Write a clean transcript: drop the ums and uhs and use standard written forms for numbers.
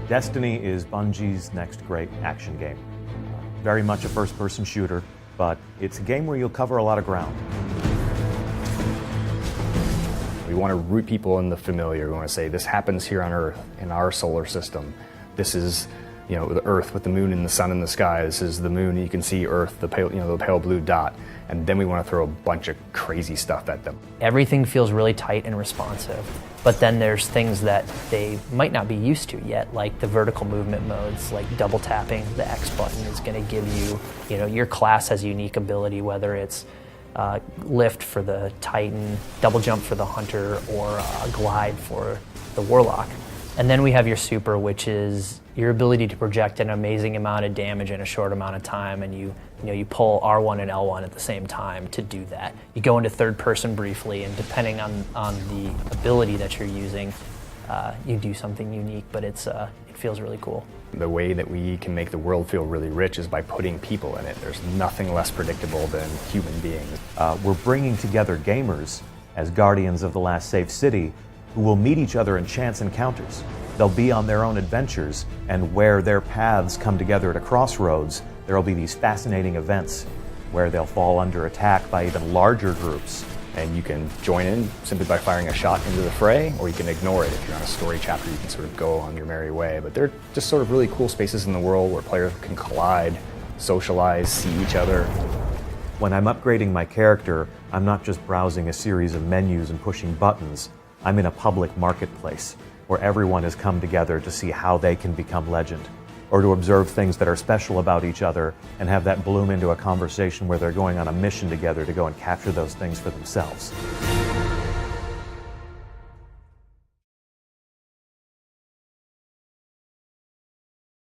Destiny is Bungie's next great action game. Very much a first-person shooter, but it's a game where you'll cover a lot of ground. We want to root people in the familiar. We want to say, this happens here on Earth, in our solar system. This is, the Earth with the moon and the sun in the sky. This is the moon, you can see Earth, the pale blue dot. And then we want to throw a bunch of crazy stuff at them. Everything feels really tight and responsive, but then there's things that they might not be used to yet, like the vertical movement modes, like double tapping the X button is going to give you, your class has a unique ability, whether it's lift for the Titan, double jump for the Hunter, or glide for the Warlock. And then we have your super, which is your ability to project an amazing amount of damage in a short amount of time, and you pull R1 and L1 at the same time to do that. You go into third person briefly, and depending on the ability that you're using, you do something unique, but it feels really cool. The way that we can make the world feel really rich is by putting people in it. There's nothing less predictable than human beings. We're bringing together gamers as guardians of the last safe city who will meet each other in chance encounters. They'll be on their own adventures, and where their paths come together at a crossroads, there will be these fascinating events where they'll fall under attack by even larger groups. And you can join in simply by firing a shot into the fray, or you can ignore it. If you're on a story chapter, you can sort of go on your merry way. But they're just sort of really cool spaces in the world where players can collide, socialize, see each other. When I'm upgrading my character, I'm not just browsing a series of menus and pushing buttons. I'm in a public marketplace where everyone has come together to see how they can become legend, or to observe things that are special about each other and have that bloom into a conversation where they're going on a mission together to go and capture those things for themselves.